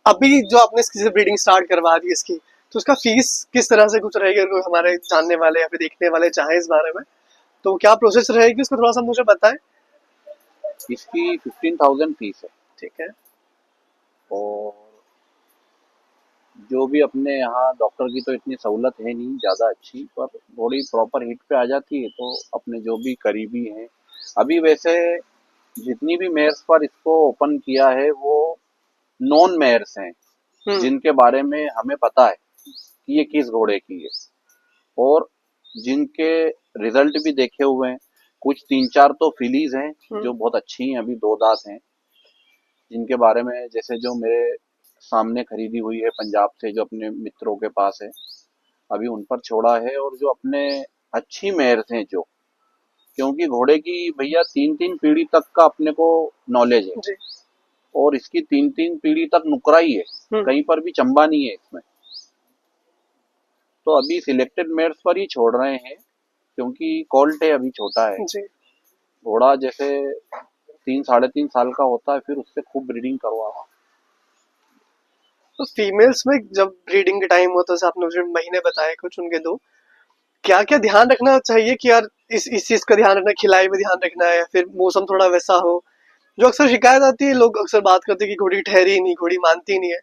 अभी जो आपने इसकी ब्रीडिंग स्टार्ट करवा दी इसकी, तो उसका फीस किस तरह से कुछ रहेगी? अगर कोई हमारे जानने वाले या फिर देखने वाले चाहे इस बारे में, तो क्या प्रोसेस रहेगी उसको थोड़ा सा मुझे बताएं। इसकी 15,000 फीस है। ठीक है। और जो भी अपने यहाँ डॉक्टर की तो इतनी सहूलत है नहीं ज़्यादा अच्छी, पर थोड़ी प्रॉपर हिट पे आ जाती है तो अपने जो भी करीबी हैं, अभी वैसे जितनी भी मेयर्स पर इसको ओपन किया है वो नॉन मेयर्स हैं, हम्म। जिनके बारे में हमें पता है कि ये किस घोड़े की है, और जिनके रिजल्ट भी देखे हुए हैं। कुछ 3-4 तो फिलीज हैं हम्म। जो बहुत अच्छी हैं, अभी 2 दांत हैं, जिनके बारे में जैसे जो मेरे सामने खरीदी हुई है पंजाब से, जो अपने मित्रों के पास है, अभी उन पर छोड़ा है। और जो अपने अच्छी मेयर्स हैं जो, क्योंकि घोड़े की भैया 3-3 पीढ़ी तक का अपने को नॉलेज है, जी। और इसकी 3-3 पीढ़ी तक नुकरा ही है, हम्म। कहीं पर भी चंबा नहीं है इसमें। तो अभी सिलेक्टेड मेयर्स पर ही छोड़ रहे हैं, क्योंकि कॉल्ट है, अभी छोटा है जी। घोड़ा। जैसे 3-3.5 साल का होता है फिर उससे खूब ब्रीडिंग करवाओ। तो फीमेल्स में जब ब्रीडिंग के टाइम होता है, जैसे आपने मुझे महीने बताए कुछ उनके दो, क्या क्या ध्यान रखना चाहिए कि यार इस चीज का ध्यान रखना, खिलाई में ध्यान रखना है, या फिर मौसम थोड़ा वैसा हो? जो अक्सर शिकायत आती है, लोग अक्सर बात करते हैं कि घोड़ी ठहरी ही नहीं, घोड़ी मानती नहीं है।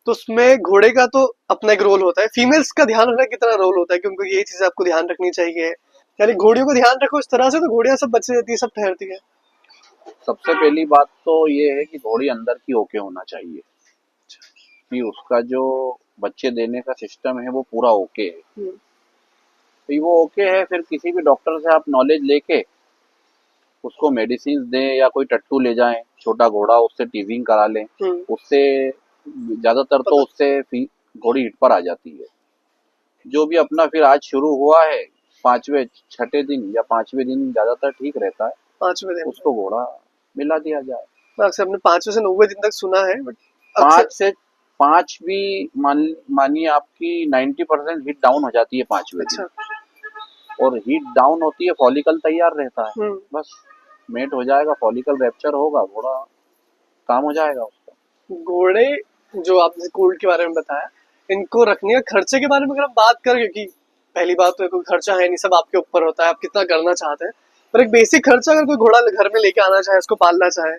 तो उसमें घोड़े का तो अपना एक रोल होता है, फीमेल्स का ध्यान रखना कितना रोल होता है कि उनको ये चीज आपको ध्यान रखनी चाहिए, यानी घोड़ियों को ध्यान रखो इस तरह से तो घोड़ियां सब बच जाती है, सब ठहरती है। सबसे पहली बात तो ये है कि घोड़ी अंदर की ओके होना चाहिए, कि उसका जो बच्चे देने का सिस्टम है वो पूरा ओके है। हम्म। तो वो ओके है, फिर किसी भी डॉक्टर से आप नॉलेज लेके उसको मेडिसिन दें, या कोई टट्टू ले जाएं छोटा घोड़ा, उससे टीजिंग करा लें। हम्म। उससे ज्यादातर तो पता। उससे घोड़ी हिट पर आ जाती है। जो भी अपना फिर आज शुरू हुआ है, 5वें 6ठे दिन या 5वें दिन ज्यादातर ठीक रहता है, 5वें दिन में? उसको घोड़ा मिला दिया जाए। मैं अक्सर अपने 5वें से 9वें दिन तक सुना है, बट अक्सर। 5 भी मानिए आपकी 90% हीट डाउन हो जाती है 5वें दिन। अच्छा। और हीट डाउन होती है, फॉलिकल तैयार रहता है, हम्म। बस मेट हो जाएगा, फॉलिकल रैप्चर होगा, घोड़ा काम हो जाएगा उसका। घोड़े जो आपने कोल्ड के बारे में बताया, इनको रखने का खर्चे के बारे में अगर हम बात करें, क्योंकि पहली बात तो कोई खर्चा है नहीं, सब आपके ऊपर होता है, आप कितना करना चाहते हैं। पर एक बेसिक खर्चा अगर कोई घोड़ा घर में लेके आना चाहे, उसको पालना चाहे,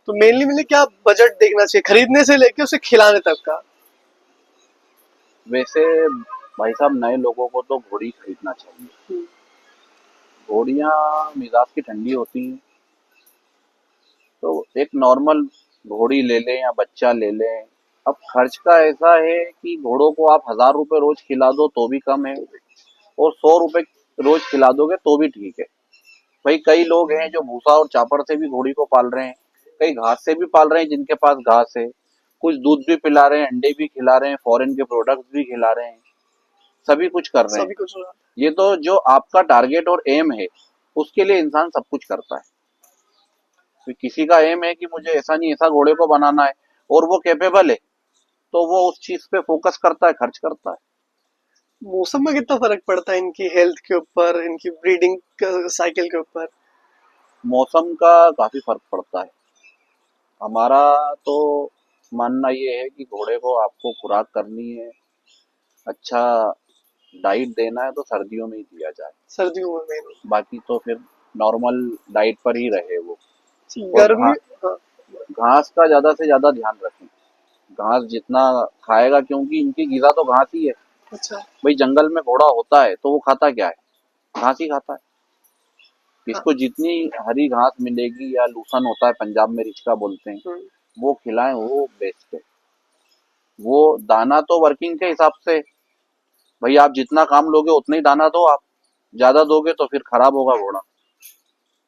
तो मेनली मेनली क्या बजट देखना चाहिए खरीदने से लेके उसे खिलाने तक का? वैसे भाई साहब, नए लोगों को तो घोड़ी खरीदना चाहिए। हम्म। घोड़ियाँ मिजाज की ठंडी होती हैं, तो एक नॉर्मल घोड़ी ले लें या बच्चा ले लें। अब खर्च का ऐसा है कि घोड़ों को आप 1,000 रुपए रोज खिला दो तो भी कम है, और 100 रुपए रोज खिला दोगे तो भी ठीक है। भाई कई लोग हैं जो भूसा और चापर से भी घोड़ी को पाल रहे हैं, कई घास से भी पाल रहे हैं जिनके पास घास है, कुछ दूध भी पिला रहे हैं, अंडे भी खिला रहे हैं, फॉरेन के प्रोडक्ट्स भी खिला रहे हैं, सभी कुछ कर रहे हैं। सभी कुछ हो रहा ये तो जो आपका टारगेट और एम है, उसके लिए इंसान सब कुछ करता है। तो किसी का एम है कि मुझे ऐसा नहीं ऐसा घोड़े को बनाना है, और वो कैपेबल है, तो वो उस चीज पे फोकस करता है, खर्च करता है। है। मौसम में कितना फर्क पड़ता है इनकी हेल्थ के ऊपर, इनकी ब्रीडिंग साइकिल के ऊपर? मौसम का काफी फर्क पड़ता है। हमारा तो मानना ये है कि घोड़े को आपको खुराक करनी है, अच्छा डाइट देना है, तो सर्दियों में ही दिया जाए। सर्दियों में मेन? बाकी तो फिर नॉर्मल डाइट पर ही रहे वो। और गर्मी। हाँ। घास का ज्यादा से ज्यादा ध्यान रखें, घास जितना खाएगा, क्योंकि इनकी ग़िज़ा तो घास ही है। अच्छा। भाई जंगल में घोड़ा होता है तो वो खाता क्या है? घास ही खाता है। हाँ। इसको जितनी हरी घास मिलेगी, या लूसन होता है पंजाब में रिचका बोलते हैं, हम्म। वो खिलाएं, वो बेस्ट है। वो दाना तो वर्किंग के हिसाब से, भाई आप जितना काम लोगे उतना ही दाना दो। आप ज्यादा दोगे तो फिर खराब होगा घोड़ा,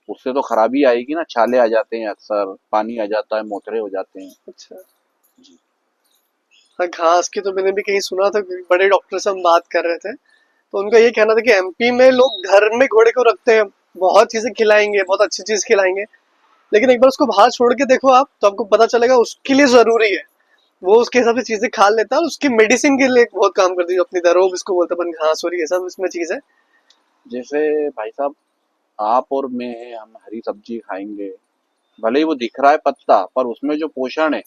उससे तो खराबी आएगी ना, छाले आ जाते हैं, अक्सर पानी आ जाता है, मोथरे हो जाते हैं। अच्छा। हाँ, घास की तो मैंने भी कहीं सुना था, क्योंकि बड़े डॉक्टर से हम बात कर रहे थे, तो उनका ये कहना था कि एमपी में लोग घर में घोड़े को रखते हैं, बहुत चीजें खिलाएंगे, बहुत अच्छी चीज खिलाएंगे, लेकिन एक बार उसको बाहर छोड़ के देखो आप, तो आपको पता चलेगा उसके लिए जरूरी है, वो उसके हिसाब से चीजें खा लेता है, और उसकी मेडिसिन के लिए बहुत काम करती है, जो अपनी दरों इसको बोलते हैं अपन, घास और ये सब इसमें चीज है। जैसे भाई साहब, आप और मैं हैं, हम हरी सब्जी खाएंगे, भले ही वो दिख रहा है पत्ता, पर उसमें जो पोषण है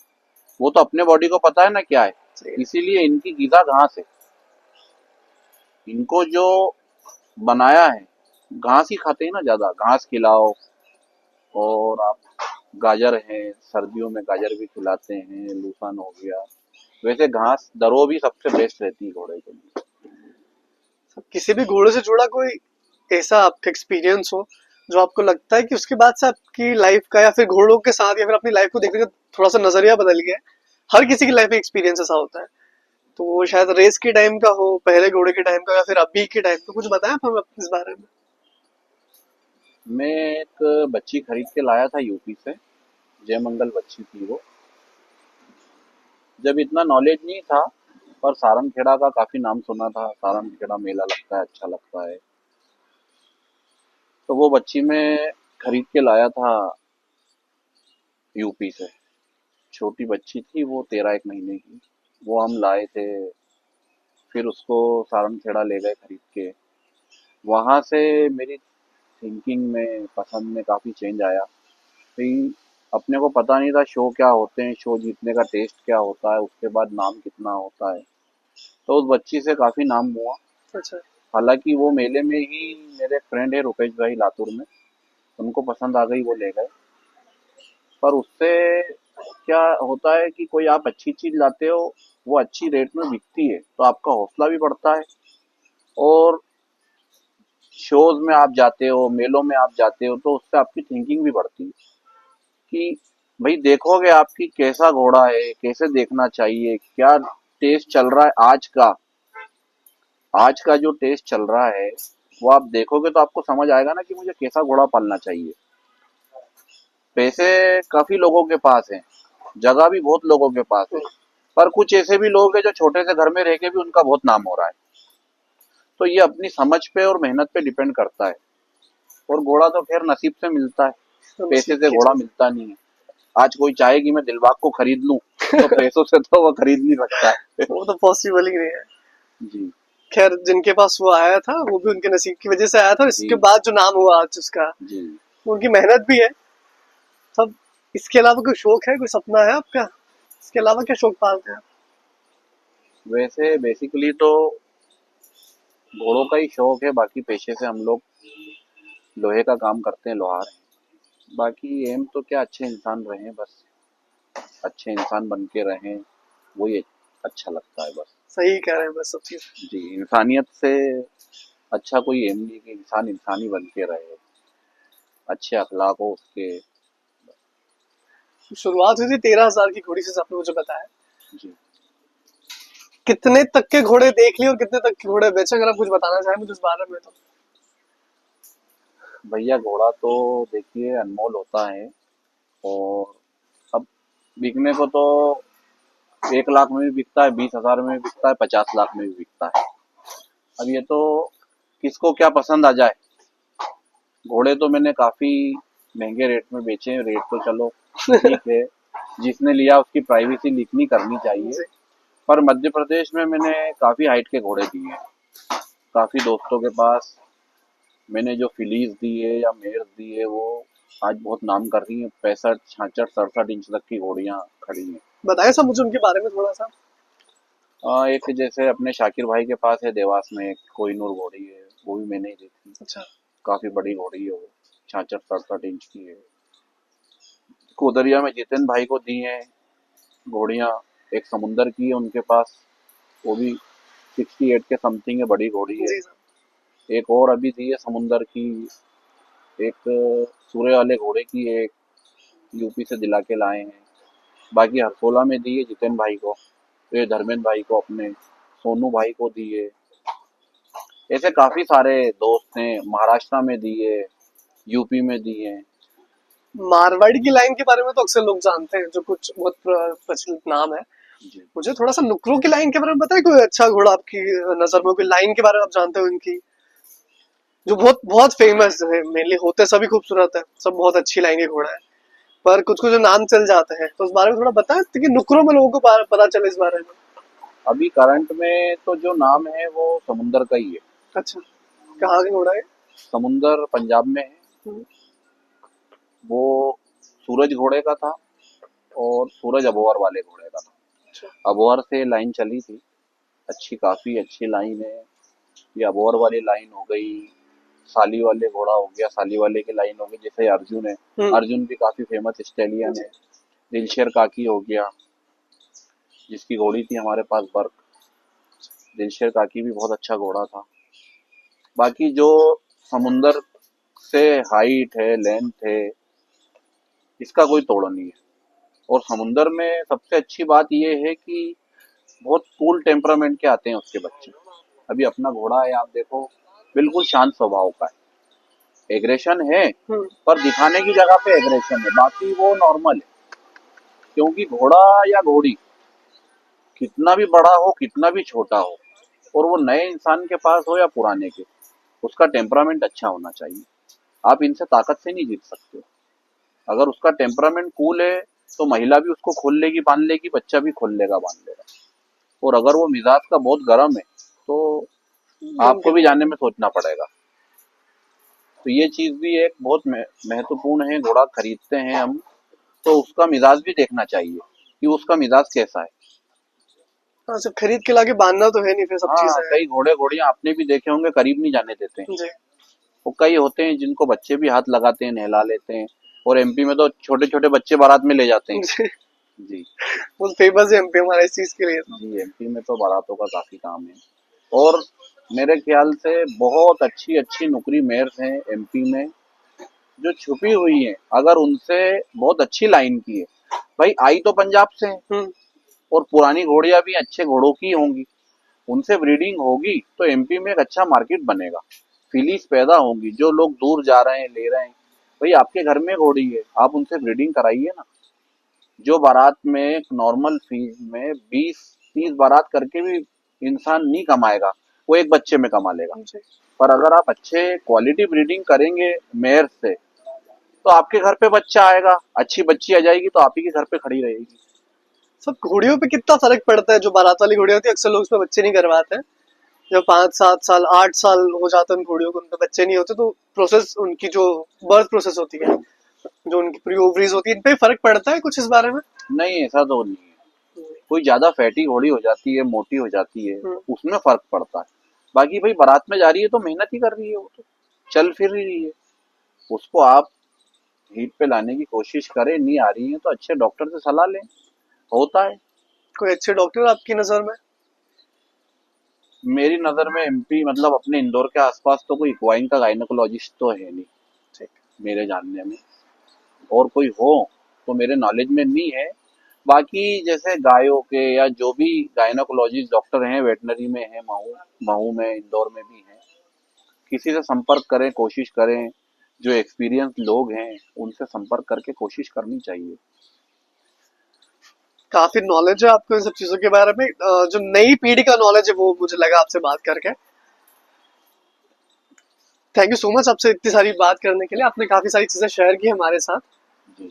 वो तो अपने बॉडी को पता है ना क्या है, सही है। इसीलिए इनकी ग़िज़ा घास है। इनको जो बनाया है, घास ही खाते हैं ना ज़्यादा, घास खिलाओ। और आप गाजर है, सर्दियों में गाजर भी खिलाते हैं, लूसान हो गया। वैसे घास दरो भी सबसे बेस्ट रहती है घोड़े के लिए। किसी भी घोड़े से जुड़ा कोई ऐसा आपका एक्सपीरियंस हो जो आपको लगता है कि उसके बाद से आपकी लाइफ का या फिर घोड़ों के साथ या फिर अपनी लाइफ को देखने का थोड़ा सा नजरिया बदल गया है? हर किसी की लाइफ में एक्सपीरियंस ऐसा होता है, तो वो शायद रेस के टाइम का हो, पहले घोड़े के टाइम का, या फिर अभी के टाइम का। कुछ बताएं आप हमें इस बारे में। मैं एक बच्ची खरीद के लाया था यूपी से, जयमंगल बच्ची थी वो। जब इतना नॉलेज नहीं था, पर सारंगखेड़ा का काफी नाम सुना था, सारंगखेड़ा मेला लगता है, अच्छा लगता है। तो वो बच्ची मैं खरीद के लाया था यूपी से। छोटी बच्ची थी वो, 13 एक महीने की। वो हम लाए थे, फिर उसको सारंगखेड़ा ले गए खरीद के। वहां से मेरी थिंकिंग में, पसंद में काफी चेंज आया। भाई, अपने को पता नहीं था शो क्या होते हैं, शो जीतने का टेस्ट क्या होता है, उसके बाद नाम कितना होता है। तो उस बच्ची से काफी नाम हुआ। अच्छा। हालांकि वो मेले में ही, मेरे फ्रेंड है रुपेश भाई लातूर में, उनको पसंद आ गई, वो ले गए। पर उससे क्या होता है कि कोई आप अच्छी चीज लाते हो, वो अच्छी रेट में बिकती है, तो आपका हौसला भी बढ़ता है। और शोज में आप जाते हो, मेलों में आप जाते हो, तो उससे आपकी थिंकिंग भी बढ़ती है कि भाई देखोगे आपकी कैसा घोड़ा है, कैसे देखना चाहिए, क्या टेस्ट चल रहा है आज का। आज का जो टेस्ट चल रहा है, वो आप देखोगे तो आपको समझ आएगा ना कि मुझे कैसा घोड़ा पालना चाहिए। पैसे काफी लोगों के पास हैं, जगह भी बहुत लोगों के पास है, पर कुछ ऐसे भी लोग हैं जो छोटे से घर में रह के भी उनका बहुत नाम हो रहा है। तो ये अपनी समझ पे और मेहनत पे डिपेंड करता है। और घोड़ा तो खैर नसीब से मिलता है, तो पैसे सीख से के घोड़ा चीज। मिलता नहीं है। आज कोई चाहे कि मैं दिलबाग को खरीद लूं, तो पैसों से तो वो खरीद नहीं सकता है। वो तो पॉसिबल ही नहीं है। जी। खैर, जिनके पास वो आया था वो भी उनके नसीब की वजह से आया था, और जी। इसके बाद जो नाम हुआ आज उसका, जी। वो उनकी मेहनत भी है सब। इसके अलावा कोई शौक है, कोई सपना है आपका? इसके अलावा क्या शौक पालते हैं आप? वैसे बेसिकली तो घोड़ों का ही शौक है, बाकी पेशे से हम लोग लोहे का काम करते हैं, लोहार हैं। बाकी एम तो क्या, अच्छे इंसान रहें बस, अच्छे इंसान बन के रहें, वही अच्छा लगता है बस। सही कह रहे हैं, बस सब चीज। जी, इंसानियत से अच्छा कोई एम नहीं कि इंसान इंसानी बन के रहे, अच्छे अखलाक हो उसके। शुरुआत हुई थी 13,000 की घोड़ी से, आपने मुझे बताया। जी। कितने तक के घोड़े देख लिए और कितने तक के घोड़े बेचे, अगर आप कुछ बताना चाहें मुझे इस बारे में तो। भैया घोड़ा तो देखिए अनमोल होता है, और अब बिकने को तो 1 लाख में भी बिकता है, 20,000 में भी बिकता है, 50 लाख में भी बिकता है। अब ये तो किसको क्या पसंद आ जाए। घोड़े तो मैंने काफी महंगे रेट में बेचे हैं, रेट तो चलो ठीक है, जिसने लिया उसकी प्राइवेसी लीक नहीं करनी चाहिए। जी। पर मध्य प्रदेश में मैंने काफी हाइट के घोड़े दिए हैं, काफी दोस्तों के पास। मैंने जो फिलीज दी है या मेयर्स दी है, वो आज बहुत नाम कर रही हैं, 65, 66, 67 इंच तक की घोड़ियां खड़ी हैं। बताएं सब मुझे उनके बारे में थोड़ा सा। एक जैसे अपने शाकिर भाई के पास है देवास में, एक कोहिनूर घोड़ी है, वो भी मैंने ही दी थी। अच्छा। काफी बड़ी घोड़ी है वो, 66, 67 इंच की है। कोदरिया में जितेन भाई को दी हैं घोड़ियां, एक समुंदर की है उनके पास, वो भी 68 के समथिंग है, बड़ी घोड़ी है। जी सर। एक और अभी दी है समुंदर की, एक सूर्य वाले घोड़े की, एक यूपी से दिला के लाए हैं। बाकी हरसोला में दी है जितेन भाई को, ये धर्मेंद्र भाई को, अपने सोनू भाई को दी है। ऐसे काफी सारे दोस्त हैं, महाराष्ट्र में दी है, यूपी में दी है। मारवाड़ी की लाइन के बारे में तो अक्सर लोग जानते हैं, जो कुछ बहुत प्रचलित नाम है। जी। मुझे थोड़ा सा नुकरों की लाइन के बारे में बताए, कोई अच्छा घोड़ा आपकी नजर में, कोई लाइन के बारे में आप जानते हो इनकी, जो बहुत बहुत फेमस है? मेनली होते सभी खूबसूरत है, सब बहुत अच्छी लाइन के घोड़ा है, पर कुछ कुछ नाम चल जाते हैं, तो उस बारे में थोड़ा बताएं ताकि नुकरों में लोगों को पता चले इस बारे में। अभी करंट में तो जो नाम है वो समुंदर का ही है। अच्छा। कहाँ का घोड़ा है? समुंदर पंजाब में है। हम्म। वो सूरज घोड़े का था, और सूरज अबोहर वाले घोड़े का था। अच्छा। अबोहर से लाइन चली थी, अच्छी, काफी अच्छी लाइन है। ये अबोहर वाली लाइन हो गई, साली वाले घोड़ा हो गया, साली वाले की लाइन हो गई, जैसे अर्जुन है। हम्म। अर्जुन भी काफी फेमस स्टेलियन जी। है। दिलशेर काकी हो गया, जिसकी घोड़ी थी हमारे पास बर्क। दिलशेर काकी भी बहुत अच्छा घोड़ा था। बाकी जो समुंदर से हाइट है, लेंथ है, इसका कोई तोड़ नहीं है। और समुंदर में सबसे अच्छी बात यह है कि बहुत कूल टेम्परामेंट के आते हैं उसके बच्चे। अभी अपना घोड़ा है, आप देखो, बिल्कुल शांत स्वभाव का है। एग्रेशन है, हम्म। पर दिखाने की जगह पे एग्रेशन है, बाकी वो नॉर्मल है। क्योंकि घोड़ा या घोड़ी कितना भी बड़ा हो, कितना भी छोटा हो, और वो नए इंसान के पास हो या पुराने के, उसका टेम्परामेंट अच्छा होना चाहिए। आप इनसे ताकत से नहीं जीत सकते हो। अगर उसका टेम्परामेंट कूल है तो महिला भी उसको खोल लेगी, बांध लेगी, बच्चा भी खोल लेगा, बांध लेगा। और अगर वो मिजाज का बहुत गर्म है तो आपको मुमकिन भी नहीं जाने में सोचना पड़ेगा। तो ये चीज भी एक बहुत महत्वपूर्ण है। घोड़ा खरीदते हैं हम तो उसका मिजाज भी देखना चाहिए कि उसका मिजाज कैसा है। है। हाँ, सिर्फ खरीद के लाके बांधना तो है नहीं, फिर सब हाँ, चीजें हैं। कई घोड़े घोड़ियां आपने भी देखे होंगे, करीब नहीं जाने देते हैं। जी। वो कई होते हैं जिनको बच्चे भी हाथ लगाते हैं, नहला लेते हैं। और एमपी में तो छोटे छोटे बच्चे बारात में ले जाते हैं। जी। जी। वो फेमस है एमपी हमारा इस चीज के लिए तो। जी, एमपी में तो बारातों का काफी काम है। और मेरे ख्याल से बहुत अच्छी अच्छी नुकरी मेयर्स हैं एमपी में, जो छुपी हुई हैं। अगर उनसे बहुत अच्छी लाइन की है, भाई आई तो पंजाब से है, हम्म। और पुरानी घोड़ियां भी अच्छे घोड़ों की होंगी, उनसे ब्रीडिंग होगी तो एमपी में एक अच्छा मार्केट बनेगा। फिलीज पैदा होंगी, जो लोग दूर जा रहे हैं, ले रहे हैं। भाई आपके घर में घोड़ी है, आप उनसे ब्रीडिंग कराइए ना। जो बारात में नॉर्मल फीस में 20-30 बारात करके भी इंसान नहीं कमाएगा, वो एक बच्चे में कमा लेगा। जी। पर अगर आप अच्छे क्वालिटी ब्रीडिंग करेंगे मेयर से, तो आपके घर पे बच्चा आएगा, अच्छी बच्ची आ जाएगी तो आप ही के घर पे खड़ी रहेगी। सब घोड़ियों पे कितना फर्क पड़ता है, जो बारात वाली घोड़ियां होती है अक्सर लोग उसमें बच्चे नहीं करवाते हैं। जब 5-7 साल 8 साल हो जाते हैं उन घोड़ियों को, उन पे बच्चे नहीं होते, तो प्रोसेस उनकी जो बर्थ प्रोसेस होती है, जो उनकी प्री ओवरीज होती है, इन पे फर्क पड़ता है कुछ इस बारे में? नहीं, ऐसा तो नहीं है। कोई ज्यादा फैटी घोड़ी हो जाती है, मोटी हो जाती है, हम्म। उसमें फर्क पड़ता है। बाकी भाई बारात में जा रही है तो मेहनत ही कर रही है, वो तो चल फिर ही रही है। उसको आप हीट पे लाने की कोशिश करें, नहीं आ रही है तो अच्छे डॉक्टर से सलाह लें, होता है। कोई अच्छे डॉक्टर आपकी नजर में? मेरी नज़र में एमपी मतलब अपने इंदौर के आसपास तो कोई इक्वाइन का गायनोकोलॉजिस्ट तो है नहीं, ठीक। मेरे जानने में। और कोई हो तो मेरे नॉलेज में नहीं है। बाकी जैसे गायों के या जो भी गायनोकोलॉजिस्ट डॉक्टर हैं, वेटनरी में है, महू महू में, इंदौर में भी हैं। किसी से संपर्क करें, कोशिश करें। जो एक्सपीरियंस लोग हैं उनसे संपर्क करके कोशिश करनी चाहिए। काफी नॉलेज है आपको इन सब चीजों के बारे में। जो नई पीढ़ी का नॉलेज है वो मुझे लगा आपसे बात करके। थैंक यू सो मच आपसे इतनी सारी बात करने के लिए। आपने काफी सारी चीजें शेयर की हमारे साथ। जी।